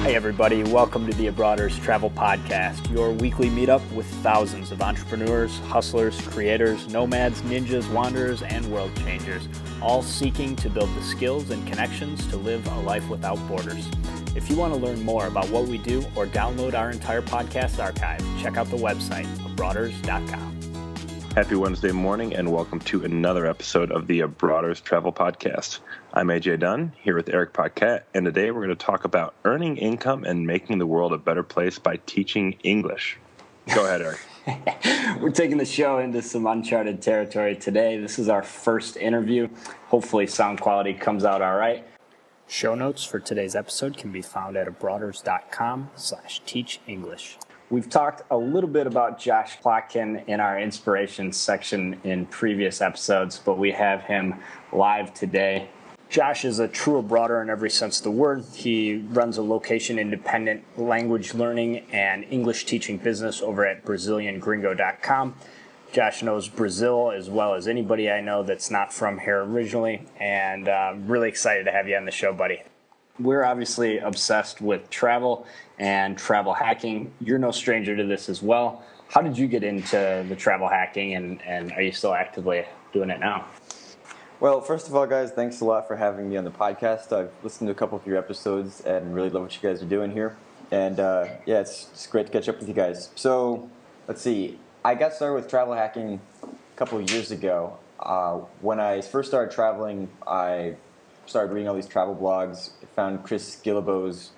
Hey everybody, welcome to the Abroaders Travel Podcast, your weekly meetup with thousands of entrepreneurs, hustlers, creators, nomads, ninjas, wanderers, and world changers, all seeking to build the skills and connections to live a life without borders. If you want to learn more about what we do or download our entire podcast archive, check out the website, abroaders.com. Happy Wednesday morning and welcome to another episode of the Abroaders Travel Podcast. I'm AJ Dunn, here with Erik Paquette, and today we're going to talk about earning income and making the world a better place by teaching English. Go ahead, Erik. We're taking the show into some uncharted territory today. This is our first interview. Hopefully sound quality comes out all right. Show notes for today's episode can be found at abroaders.com/teachenglish. We've talked a little bit about Josh Plotkin in our inspiration section in previous episodes, but we have him live today. Josh is a true abroader in every sense of the word. He runs a location-independent language learning and English teaching business over at BrazilianGringo.com. Josh knows Brazil as well as anybody I know that's not from here originally, and I'm really excited to have you on the show, buddy. We're obviously obsessed with travel and travel hacking. You're no stranger to this as well. How did you get into the travel hacking, and are you still actively doing it now? Well, first of all, guys, thanks a lot for having me on the podcast. I've listened to a couple of your episodes and really love what you guys are doing here. And it's great to catch up with you guys. So, let's see. I got started with travel hacking a couple of years ago. When I first started traveling, I started reading all these travel blogs. I found Chris Guillebeau's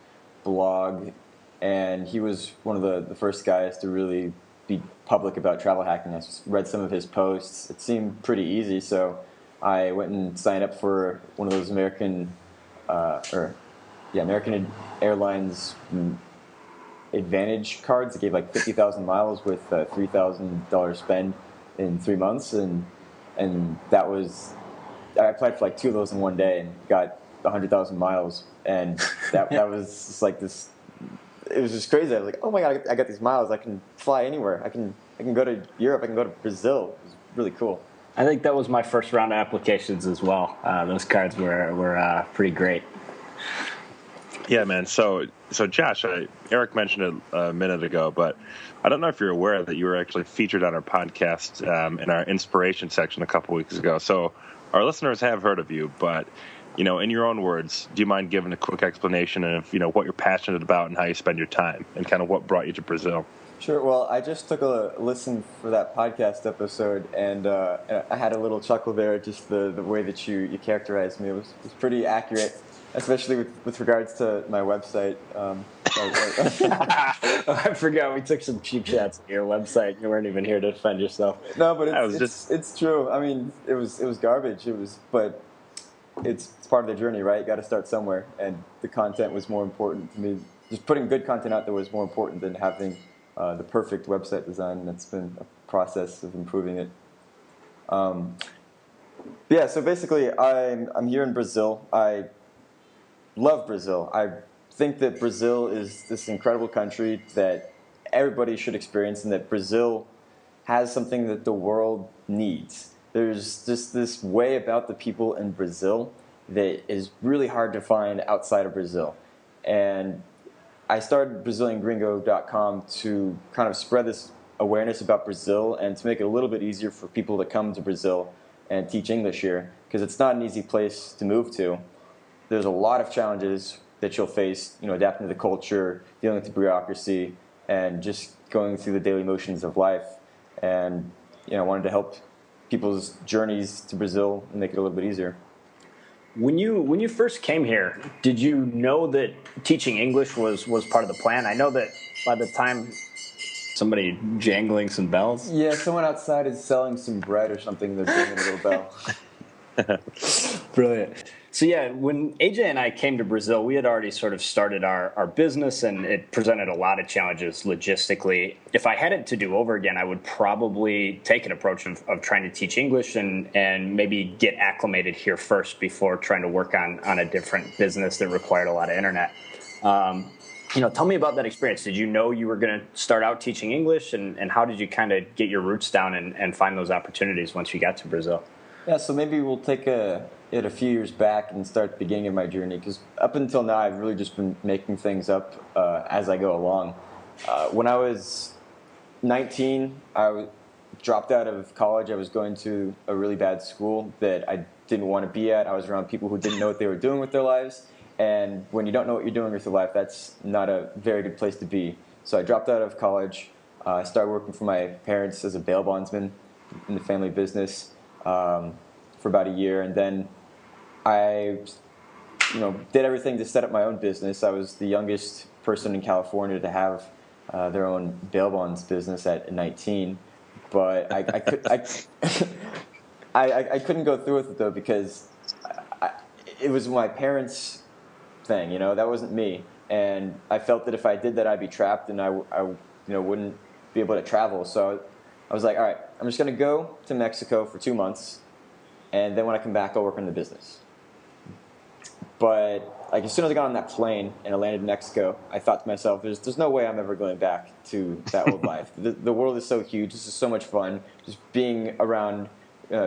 blog, and he was one of the first guys to really be public about travel hacking. I read some of his posts. It seemed pretty easy, so I went and signed up for one of those American Airlines Advantage cards. It gave like 50,000 miles with $3,000 spend in 3 months, and that was, I applied for like 2 of those in one day and got 100,000 miles, and that was just like this. It was just crazy. I was like, oh my god, I got these miles. I can fly anywhere. I can go to Europe. I can go to Brazil. It was really cool. I think that was my first round of applications as well. Those cards were pretty great. Yeah, man. So Josh, Erik mentioned it a minute ago, but I don't know if you're aware that you were actually featured on our podcast in our inspiration section a couple weeks ago. So our listeners have heard of you, but in your own words, do you mind giving a quick explanation of what you're passionate about and how you spend your time, and kind of what brought you to Brazil? Sure. Well, I just took a listen for that podcast episode, and I had a little chuckle there. Just the way that you characterized me, it was pretty accurate, especially with regards to my website. I forgot we took some cheap shots at your website. You weren't even here to defend yourself. No, but it's true. I mean, it was garbage. But it's part of the journey, right? You got to start somewhere, and the content was more important to me. Just putting good content out there was more important than having the perfect website design, and it's been a process of improving it. So basically, I'm here in Brazil. I love Brazil. I think that Brazil is this incredible country that everybody should experience, and that Brazil has something that the world needs. There's just this way about the people in Brazil that is really hard to find outside of Brazil. And I started BrazilianGringo.com to kind of spread this awareness about Brazil and to make it a little bit easier for people to come to Brazil and teach English here, because it's not an easy place to move to. There's a lot of challenges that you'll face, adapting to the culture, dealing with the bureaucracy, and just going through the daily motions of life. And I wanted to help people's journeys to Brazil and make it a little bit easier. When you first came here, did you know that teaching English was part of the plan? I know that by the time somebody jangling some bells. Yeah, someone outside is selling some bread or something. They're ringing a little bell. Brilliant. So yeah, when AJ and I came to Brazil, we had already sort of started our business, and it presented a lot of challenges logistically. If I had it to do over again, I would probably take an approach of trying to teach English and maybe get acclimated here first before trying to work on a different business that required a lot of internet. Tell me about that experience. Did you know you were going to start out teaching English, and how did you kind of get your roots down and find those opportunities once you got to Brazil? Yeah, so maybe we'll take it a few years back and start the beginning of my journey, because up until now I've really just been making things up as I go along. When I was 19, dropped out of college. I was going to a really bad school that I didn't want to be at. I was around people who didn't know what they were doing with their lives, and when you don't know what you're doing with your life, that's not a very good place to be. So I dropped out of college. I started working for my parents as a bail bondsman in the family business for about a year, and then I, did everything to set up my own business. I was the youngest person in California to have their own bail bonds business at 19, but I couldn't go through with it though, because it was my parents' thing. That wasn't me, and I felt that if I did that, I'd be trapped, and I wouldn't be able to travel. So I was like, all right, I'm just going to go to Mexico for 2 months, and then when I come back, I'll work on the business. But as soon as I got on that plane and I landed in Mexico, I thought to myself, there's no way I'm ever going back to that old life. The world is so huge. This is so much fun. Just being around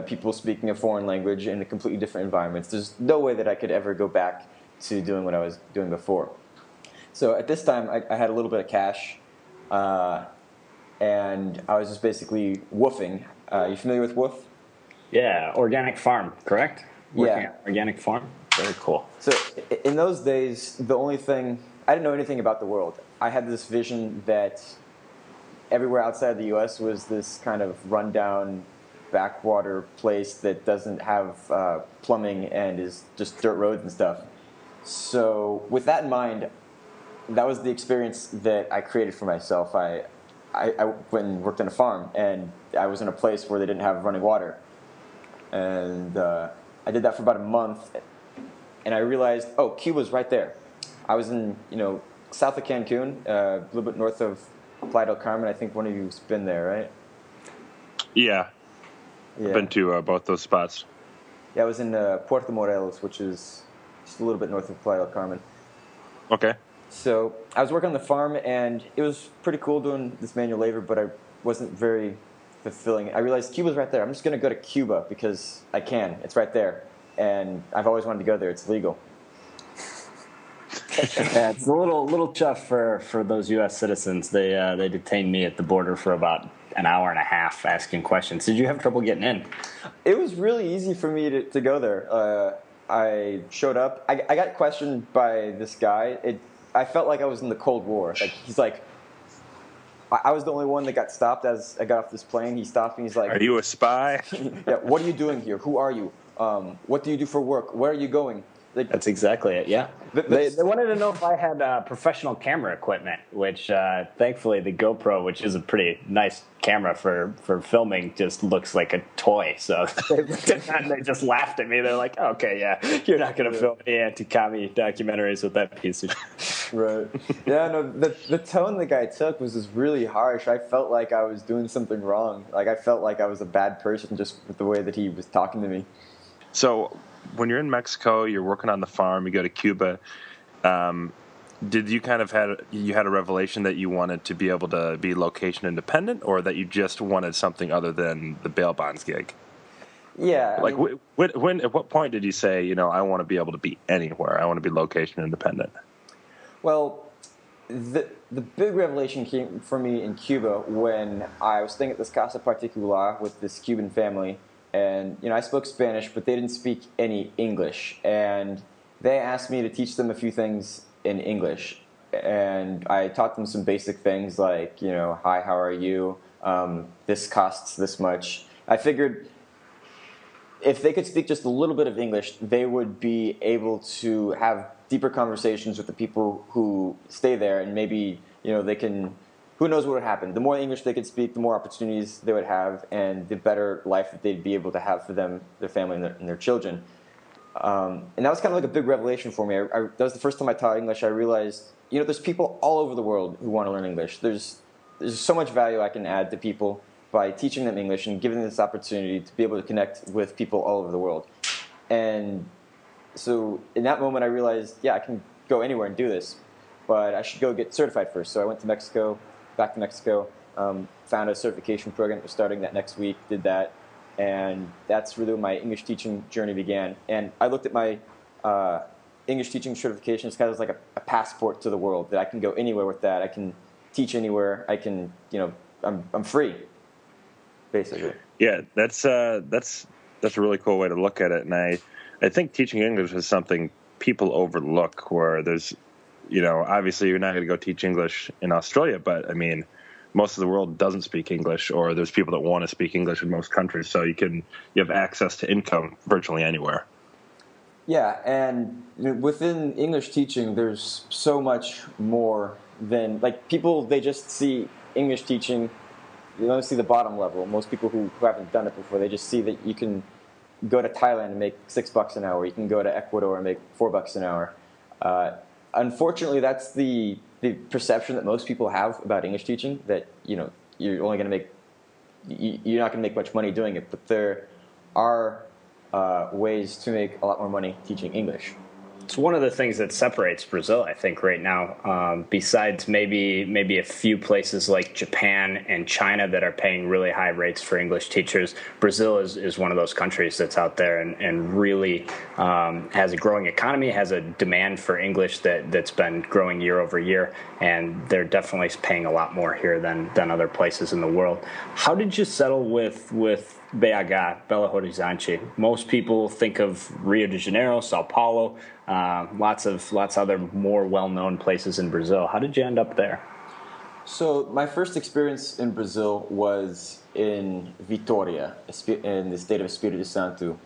people speaking a foreign language in a completely different environments. There's no way that I could ever go back to doing what I was doing before. So at this time, I had a little bit of cash, and I was just basically woofing. You familiar with woof? Yeah, organic farm, correct? Working at organic farm. Very cool. So in those days, the only thing, I didn't know anything about the world. I had this vision that everywhere outside the U.S. was this kind of rundown backwater place that doesn't have plumbing and is just dirt roads and stuff. So with that in mind, that was the experience that I created for myself. I went and worked on a farm, and I was in a place where they didn't have running water. And I did that for about a month, and I realized, Cuba's right there. I was in, south of Cancun, a little bit north of Playa del Carmen. I think one of you's been there, right? Yeah. I've been to both those spots. Yeah, I was in Puerto Morelos, which is just a little bit north of Playa del Carmen. Okay. So I was working on the farm, and it was pretty cool doing this manual labor, but I wasn't very fulfilling. I realized Cuba's right there. I'm just going to go to Cuba because I can. It's right there. And I've always wanted to go there. It's legal. Yeah, it's a little tough for those U.S. citizens. They detained me at the border for about an hour and a half asking questions. Did you have trouble getting in? It was really easy for me to go there. I showed up. I got questioned by this guy. I felt like I was in the Cold War. He's like, I was the only one that got stopped as I got off this plane. He stopped me. He's like, "Are you a spy?" Yeah. What are you doing here? Who are you? What do you do for work? Where are you going? That's exactly it, yeah. They wanted to know if I had professional camera equipment, which thankfully the GoPro, which is a pretty nice camera for filming, just looks like a toy. So they looked at that and they just laughed at me. They're like, okay, yeah, you're not going to film any anti-commie documentaries with that piece of shit. Right. Yeah, no, the tone the guy took was just really harsh. I felt like I was doing something wrong. I felt like I was a bad person just with the way that he was talking to me. So when you're in Mexico, you're working on the farm, you go to Cuba, did you kind of had a revelation that you wanted to be able to be location independent, or that you just wanted something other than the bail bonds gig? Yeah. When at what point did you say, I want to be able to be anywhere, I want to be location independent? Well, the big revelation came for me in Cuba when I was staying at this Casa Particular with this Cuban family. And, I spoke Spanish, but they didn't speak any English. And they asked me to teach them a few things in English. And I taught them some basic things like, hi, how are you? This costs this much. I figured if they could speak just a little bit of English, they would be able to have deeper conversations with the people who stay there. And maybe, they can... Who knows what would happen? The more English they could speak, the more opportunities they would have, and the better life that they'd be able to have for them, their family, and their children. And that was kind of like a big revelation for me. That was the first time I taught English. I realized, there's people all over the world who want to learn English. There's so much value I can add to people by teaching them English and giving them this opportunity to be able to connect with people all over the world. And so in that moment, I realized, yeah, I can go anywhere and do this, but I should go get certified first. So I went to Mexico. Back to Mexico, found a certification program that was starting that next week, did that, and that's really where my English teaching journey began. And I looked at my English teaching certification as kind of like a passport to the world, that I can go anywhere with that. I can teach anywhere. I can, I'm free, basically. Yeah, that's a really cool way to look at it, and I think teaching English is something people overlook. Where there's, obviously you're not going to go teach English in Australia, but I mean, most of the world doesn't speak English, or there's people that want to speak English in most countries, so you have access to income virtually anywhere. Yeah, and within English teaching, there's so much more than, like, people, they just see English teaching, you don't see the bottom level. Most people who haven't done it before, they just see that you can go to Thailand and make $6 an hour. You can go to Ecuador and make $4 an hour. Unfortunately, that's the perception that most people have about English teaching, that, you're only going to you're not going to make much money doing it, but there are ways to make a lot more money teaching English. It's one of the things that separates Brazil, I think, right now. Besides maybe a few places like Japan and China that are paying really high rates for English teachers, Brazil is one of those countries that's out there and really has a growing economy, has a demand for English that's been growing year over year, and they're definitely paying a lot more here than other places in the world. How did you settle with BH, Belo Horizonte? Most people think of Rio de Janeiro, Sao Paulo, lots of other more well-known places in Brazil. How did you end up there? So my first experience in Brazil was in Vitória, in the state of Espírito Santo.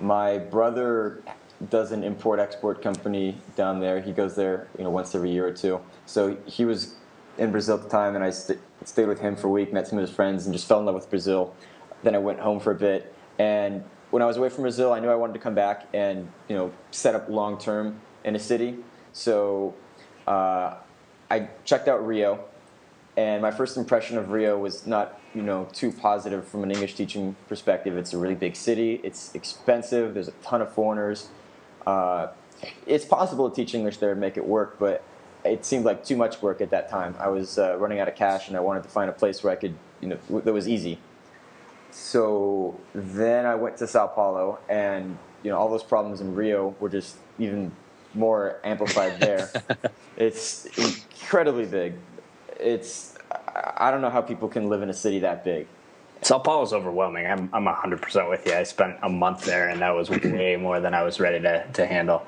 My brother does an import-export company down there. He goes there, once every year or two. So he was in Brazil at the time, and I stayed with him for a week, met some of his friends, and just fell in love with Brazil. Then I went home for a bit, and when I was away from Brazil, I knew I wanted to come back and set up long term in a city. So I checked out Rio, and my first impression of Rio was not too positive from an English teaching perspective. It's a really big city. It's expensive. There's a ton of foreigners. It's possible to teach English there and make it work, but it seemed like too much work at that time. I was running out of cash, and I wanted to find a place where I could that was easy. So then I went to Sao Paulo, and all those problems in Rio were just even more amplified there. It's incredibly big. I don't know how people can live in a city that big. Sao Paulo is overwhelming. I'm 100% with you. I spent a month there, and that was way more than I was ready to handle.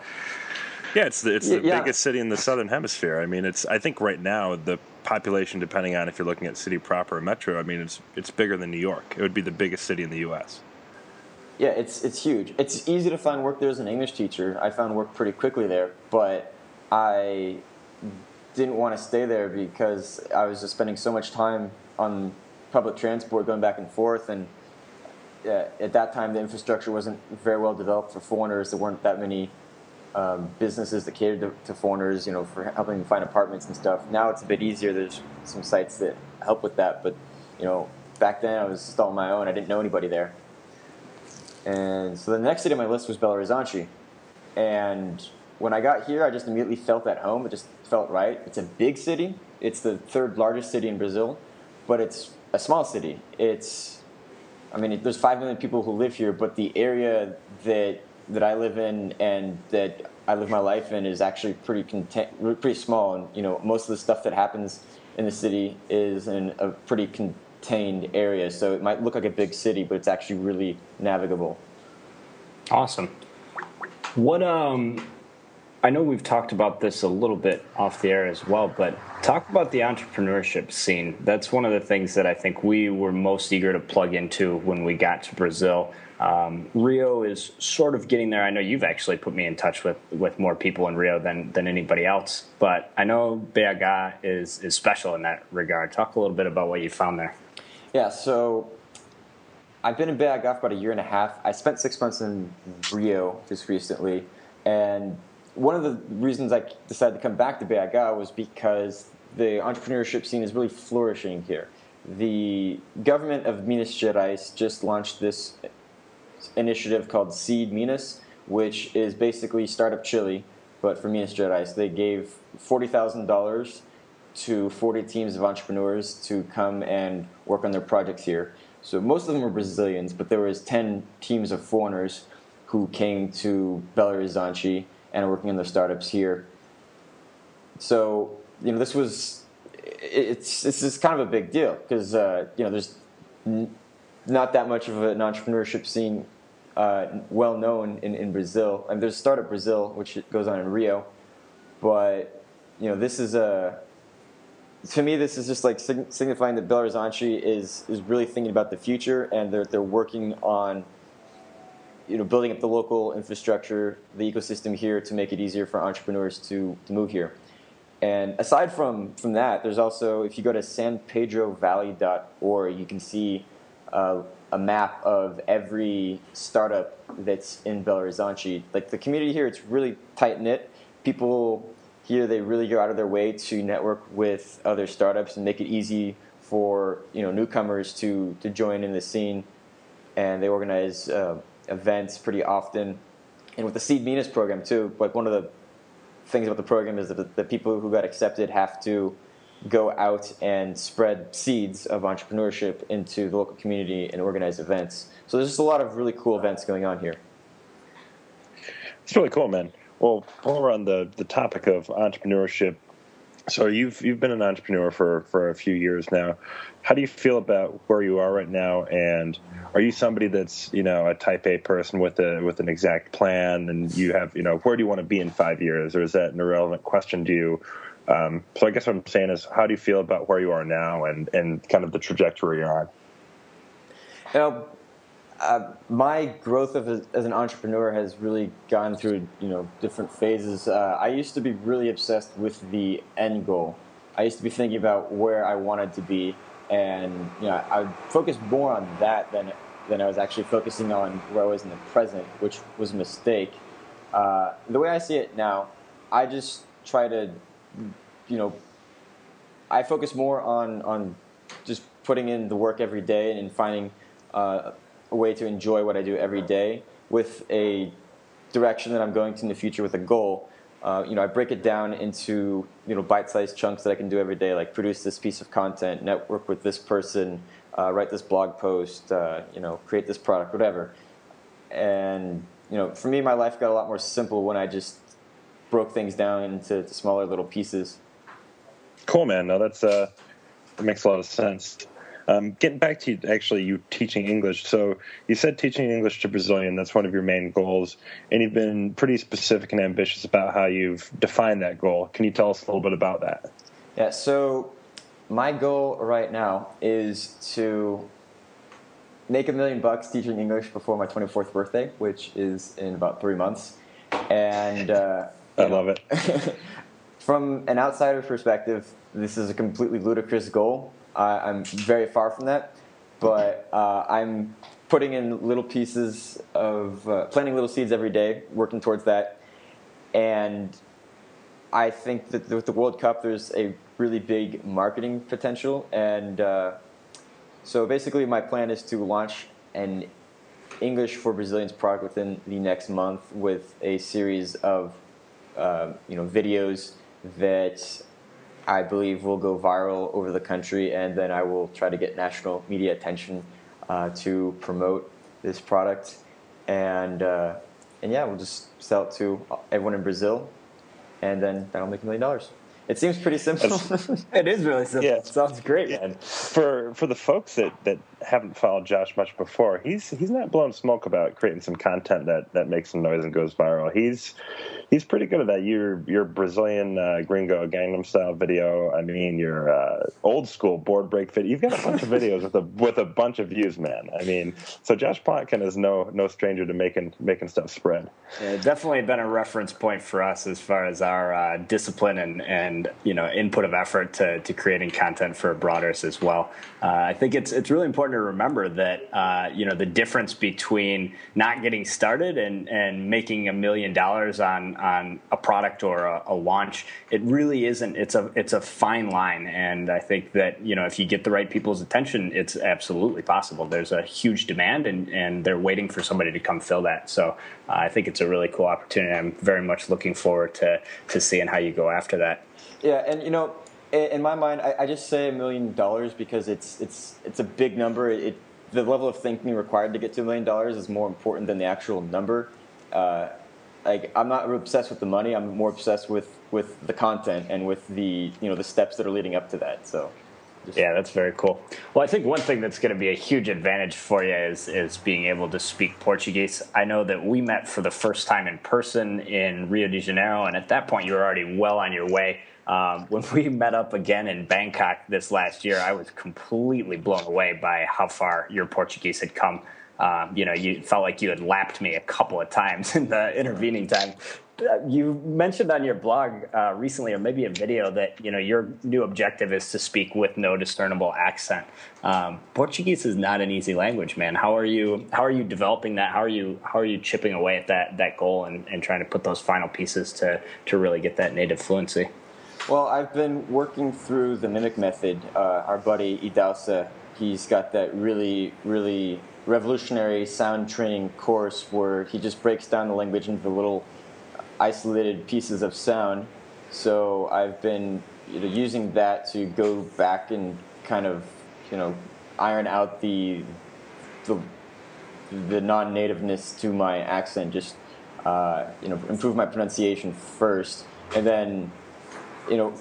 Yeah, it's the biggest city in the Southern Hemisphere. I mean, I think right now the population, depending on if you're looking at city proper or metro, I mean, it's bigger than New York. It would be the biggest city in the U.S. Yeah, it's huge. It's easy to find work there as an English teacher. I found work pretty quickly there, but I didn't want to stay there because I was just spending so much time on public transport going back and forth, and at that time the infrastructure wasn't very well developed for foreigners. There weren't that many businesses that catered to foreigners, for helping them find apartments and stuff. Now it's a bit easier. There's some sites that help with that, but back then I was still on my own. I didn't know anybody there. And so the next city on my list was Belo Horizonte. And when I got here, I just immediately felt at home. It just felt right. It's a big city. It's the third largest city in Brazil, but it's a small city. there's 5 million people who live here, but the area that I live in and that I live my life in is actually pretty small. And most of the stuff that happens in the city is in a pretty contained area. So it might look like a big city, but it's actually really navigable. Awesome. What I know we've talked about this a little bit off the air as well, but talk about the entrepreneurship scene. That's one of the things that I think we were most eager to plug into when we got to Brazil. Rio is sort of getting there. I know you've actually put me in touch with more people in Rio than anybody else, but I know BH is special in that regard. Talk a little bit about what you found there. Yeah, so I've been in BH for about a year and a half. I spent 6 months in Rio just recently, and one of the reasons I decided to come back to BH was because the entrepreneurship scene is really flourishing here. The government of Minas Gerais just launched this initiative called Seed Minas, which is basically Startup Chile, but for Minas Gerais. They gave $40,000 to 40 teams of entrepreneurs to come and work on their projects here. So most of them were Brazilians, but there was 10 teams of foreigners who came to Belo Horizonte and are working on their startups here. So, this was, it's just kind of a big deal because, there's not that much of an entrepreneurship scene well known in Brazil. And there's Startup Brazil, which goes on in Rio. But, this is to me, this is just like signifying that Belo Horizonte is really thinking about the future, and they're working on building up the local infrastructure, the ecosystem here to make it easier for entrepreneurs to move here. And aside from that, there's also, if you go to sanpedrovalley.org, you can see a map of every startup that's in Belo Horizonte. Like the community here, it's really tight knit. People here, they really go out of their way to network with other startups and make it easy for newcomers to join in the scene. And they organize events pretty often. And with the Seed Minas program too, like one of the things about the program is that the people who got accepted have to go out and spread seeds of entrepreneurship into the local community and organize events. So there's just a lot of really cool events going on here. It's really cool, man. Well, while we're on the topic of entrepreneurship, so you've been an entrepreneur for a few years now. How do you feel about where you are right now? And are you somebody that's a type A person with an exact plan, and you have where do you want to be in 5 years, or is that an irrelevant question to you? So I guess what I'm saying is, how do you feel about where you are now and kind of the trajectory you're on? My growth as an entrepreneur has really gone through different phases. I used to be really obsessed with the end goal. I used to be thinking about where I wanted to be, and I focused more on that than I was actually focusing on where I was in the present, which was a mistake. The way I see it now, I just try to, I focus more on just putting in the work every day and finding a way to enjoy what I do every day with a direction that I'm going to in the future with a goal. I break it down into bite-sized chunks that I can do every day, like produce this piece of content, network with this person, write this blog post, create this product, whatever. And for me, my life got a lot more simple when I just broke things down into smaller little pieces. Cool, man. No, that makes a lot of sense. Getting back to you teaching English. So you said teaching English to Brazilian, that's one of your main goals, and you've been pretty specific and ambitious about how you've defined that goal. Can you tell us a little bit about that? Yeah, so my goal right now is to make $1 million teaching English before my 24th birthday, which is in about 3 months. And I love it. From an outsider's perspective, this is a completely ludicrous goal. I'm very far from that, but I'm putting in little pieces of planting little seeds every day, working towards that. And I think that with the World Cup, there's a really big marketing potential. And so basically my plan is to launch an English for Brazilians product within the next month with a series of videos that I believe will go viral over the country, and then I will try to get national media attention to promote this product, and we'll just sell it to everyone in Brazil, and then that'll make $1 million. It seems pretty simple. It is really simple. Yeah. It sounds great. Yeah. And for the folks that haven't followed Josh much before, he's not blowing smoke about creating some content that makes some noise and goes viral. He's pretty good at that. Your Brazilian Gringo Gangnam Style video. I mean, your old school board break video. You've got a bunch of videos with a bunch of views, man. I mean, so Josh Plotkin is no stranger to making stuff spread. Yeah, definitely been a reference point for us as far as our discipline and input of effort to creating content for broaders as well. I think it's really important to remember that the difference between not getting started and making $1 million on a product or a launch, it really isn't. It's a fine line, and I think that if you get the right people's attention, it's absolutely possible. There's a huge demand, and they're waiting for somebody to come fill that. So I think it's a really cool opportunity. I'm very much looking forward to seeing how you go after that. Yeah, and in my mind, I just say $1 million because it's a big number. It the level of thinking required to get to $1 million is more important than the actual number. Like, I'm not obsessed with the money. I'm more obsessed with the content and with the the steps that are leading up to that. So. Yeah, that's very cool. Well, I think one thing that's going to be a huge advantage for you is being able to speak Portuguese. I know that we met for the first time in person in Rio de Janeiro, and at that point you were already well on your way. When we met up again in Bangkok this last year, I was completely blown away by how far your Portuguese had come. You felt like you had lapped me a couple of times in the intervening time. You mentioned on your blog recently, or maybe a video, that your new objective is to speak with no discernible accent. Portuguese is not an easy language, man. How are you developing that? How are you chipping away at that goal and trying to put those final pieces to really get that native fluency? Well, I've been working through the mimic method. Our buddy Idausa, he's got that really, really revolutionary sound training course where he just breaks down the language into little isolated pieces of sound. So I've been using that to go back and kind of iron out the non-nativeness to my accent, just improve my pronunciation first, and then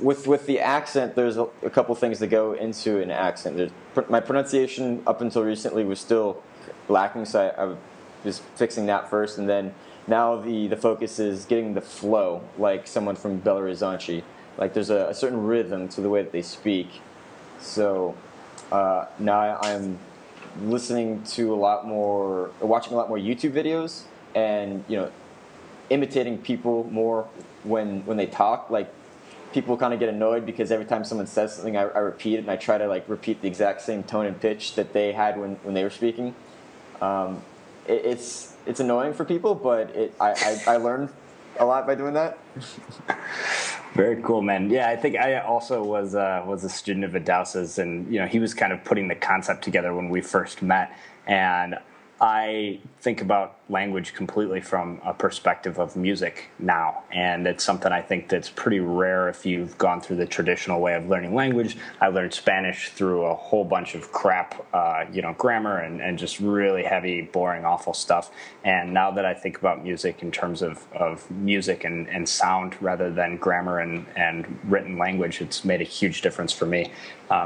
with the accent, there's a couple things that go into an accent. My pronunciation up until recently was still lacking, so I was fixing that first, and then now the focus is getting the flow, like someone from Belo Horizonte. Like, there's a certain rhythm to the way that they speak. So now I'm listening to watching a lot more YouTube videos, and imitating people more when they talk. Like, people kind of get annoyed because every time someone says something, I repeat it, and I try to repeat the exact same tone and pitch that they had when they were speaking. It's annoying for people, but I learned a lot by doing that. Very cool, man. Yeah, I think I also was a student of Idausa's, and he was kind of putting the concept together when we first met, and I think about language completely from a perspective of music now, and it's something I think that's pretty rare if you've gone through the traditional way of learning language. I learned Spanish through a whole bunch of crap, grammar and just really heavy, boring, awful stuff. And now that I think about music in terms of music and sound rather than grammar and written language, it's made a huge difference for me.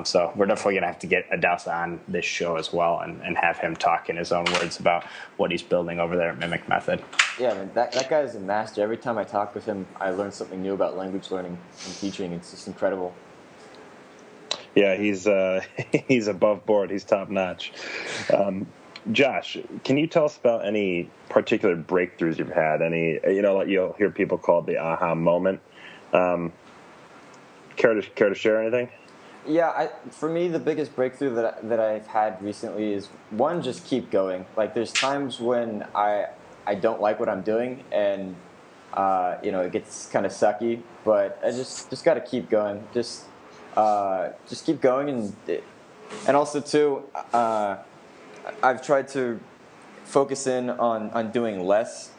So we're definitely going to have to get Idausa on this show as well and have him talk in his own words about what he's building over there at Mimic Method. Yeah, man, that guy is a master. Every time I talk with him, I learn something new about language learning and teaching. It's just incredible. Yeah, he's above board. He's top notch. Josh, can you tell us about any particular breakthroughs you've had? Any, like you'll hear people call it the aha moment. Care to share anything? Yeah, for me, the biggest breakthrough that I've had recently is, one, just keep going. Like, there's times when I don't like what I'm doing, and it gets kind of sucky, but I just got to keep going. Just keep going, and also too, I've tried to focus in on doing less.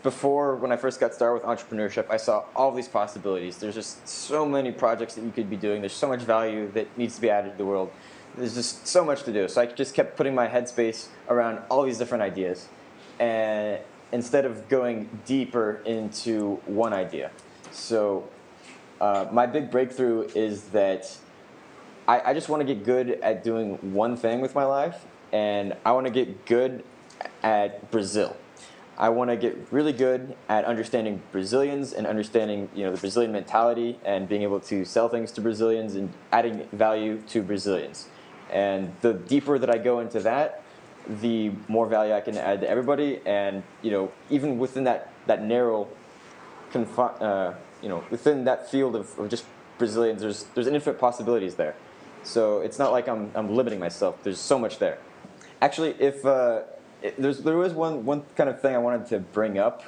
Before, when I first got started with entrepreneurship, I saw all these possibilities. There's just so many projects that you could be doing. There's so much value that needs to be added to the world. There's just so much to do. So I just kept putting my headspace around all these different ideas, and instead of going deeper into one idea. So my big breakthrough is that I just want to get good at doing one thing with my life, and I want to get good at Brazil. I want to get really good at understanding Brazilians and understanding the Brazilian mentality and being able to sell things to Brazilians and adding value to Brazilians. And the deeper that I go into that, the more value I can add to everybody. And even within that narrow, within that field of just Brazilians, there's infinite possibilities there. So it's not like I'm limiting myself. There's so much there. Actually, there was one kind of thing I wanted to bring up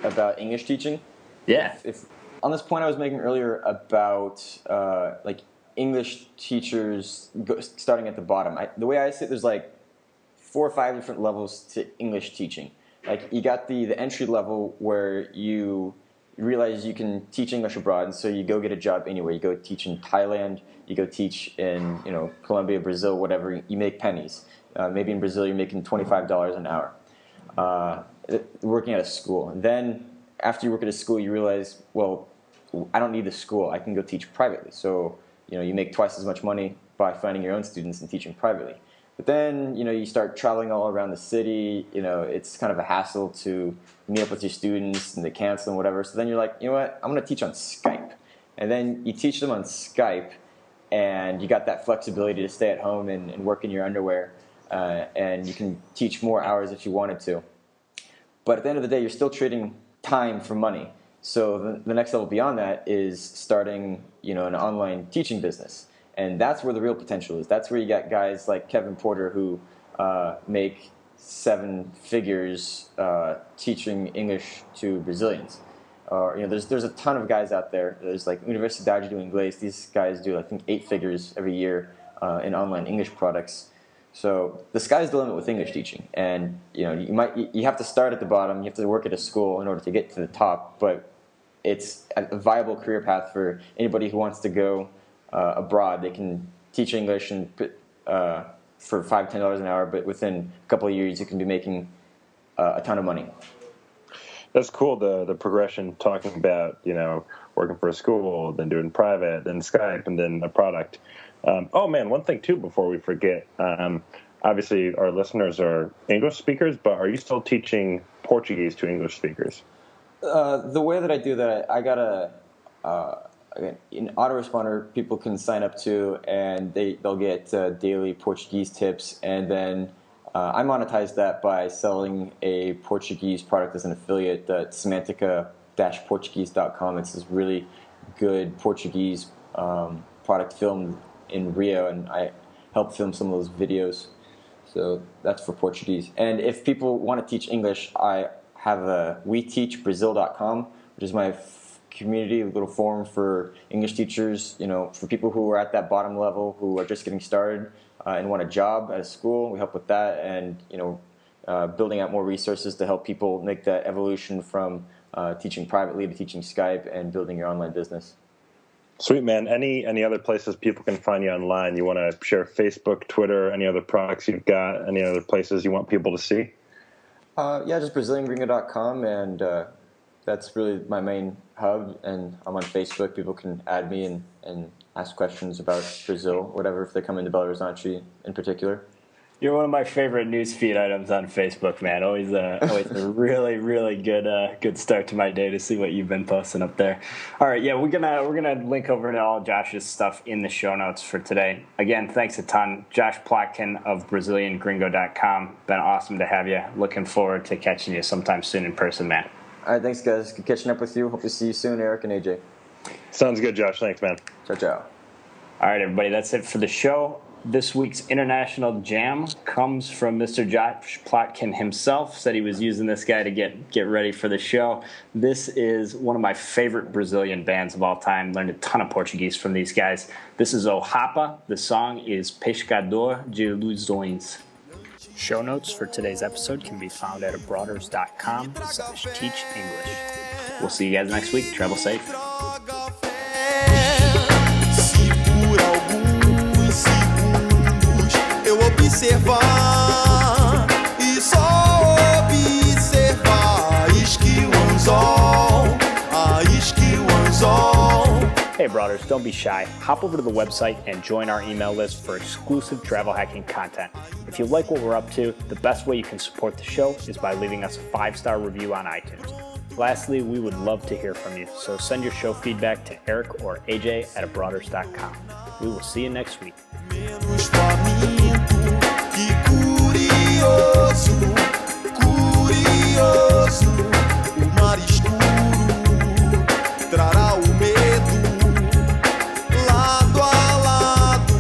about English teaching. Yeah. If on this point I was making earlier about English teachers starting at the bottom. The way I see it, there's 4 or 5 different levels to English teaching. Like, you got the entry level where you you realize you can teach English abroad, and so you go get a job anywhere. You go teach in Thailand, you go teach in Colombia, Brazil, whatever. You make pennies. Maybe in Brazil you're making $25 an hour working at a school. And then after you work at a school, you realize, well, I don't need the school. I can go teach privately. So you make twice as much money by finding your own students and teaching privately. But then, you start traveling all around the city. It's kind of a hassle to meet up with your students and they cancel and whatever. So then you're like, you know what? I'm going to teach on Skype. And then you teach them on Skype, and you got that flexibility to stay at home and work in your underwear. And you can teach more hours if you wanted to. But at the end of the day, you're still trading time for money. So the next level beyond that is starting, an online teaching business. And that's where the real potential is. That's where you got guys like Kevin Porter who make 7 figures teaching English to Brazilians. There's a ton of guys out there. There's like Universidade do Inglês. These guys do, I think, 8 figures every year in online English products. So the sky's the limit with English teaching. And you have to start at the bottom. You have to work at a school in order to get to the top. But it's a viable career path for anybody who wants to go abroad. They can teach English and for $5-10 an hour, but within a couple of years you can be making a ton of money. That's cool. The progression, talking about working for a school, then doing private, then Skype, and then a product. Oh man, one thing too before we forget. Obviously, our listeners are English speakers, but are you still teaching Portuguese to English speakers? The way that I do that, I got an autoresponder people can sign up to, and they'll get daily Portuguese tips, and then I monetize that by selling a Portuguese product as an affiliate, semantica-portuguese.com. It's this really good Portuguese product filmed in Rio, and I help film some of those videos. So that's for Portuguese. And if people want to teach English, I have weteachbrazil.com, which is my community, a little forum for English teachers, for people who are at that bottom level, who are just getting started and want a job at a school. We help with that, and building out more resources to help people make that evolution from teaching privately to teaching Skype and building your online business. Sweet, man. Any other places people can find you online? You want to share Facebook, Twitter, any other products you've got, any other places you want people to see? Just BrazilianGringo.com, and that's really my main hub. And I'm on Facebook. People can add me and ask questions about Brazil, whatever, if they come into Belo Horizonte in particular. You're one of my favorite newsfeed items on Facebook, man. Always a really, really good start to my day to see what you've been posting up there. All right, yeah, we're gonna link over to all Josh's stuff in the show notes for today. Again, thanks a ton, Josh Plotkin of BrazilianGringo.com. Been awesome to have you. Looking forward to catching you sometime soon in person, man. All right, thanks, guys. Good catching up with you. Hope to see you soon, Erik and AJ. Sounds good, Josh. Thanks, man. Ciao, ciao. All right, everybody, that's it for the show. This week's international jam comes from Mr. Josh Plotkin himself. Said he was using this guy to get ready for the show. This is one of my favorite Brazilian bands of all time. Learned a ton of Portuguese from these guys. This is O Rapa. The song is Pescador de Ilusões. Show notes for today's episode can be found at abroaders.com/teachenglish. We'll see you guys next week. Travel safe. Eu observar e só observar. Isque o anzol. Hey Brothers, don't be shy. Hop over to the website and join our email list for exclusive travel hacking content. If you like what we're up to, the best way you can support the show is by leaving us a 5-star review on iTunes. Lastly, we would love to hear from you, so send your show feedback to Erik or AJ at abroaders.com. We will see you next week. Menos faminto que curioso, o mar escuro trará o medo, lado a lado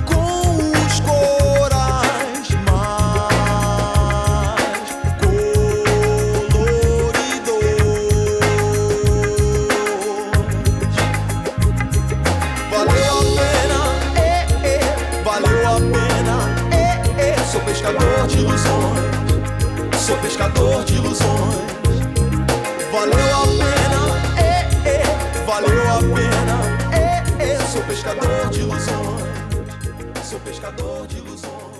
com os corais mais coloridos. Valeu a pena. Valeu a pena, sou pescador de ilusões, sou pescador de ilusões. Valeu a pena, sou pescador de ilusões.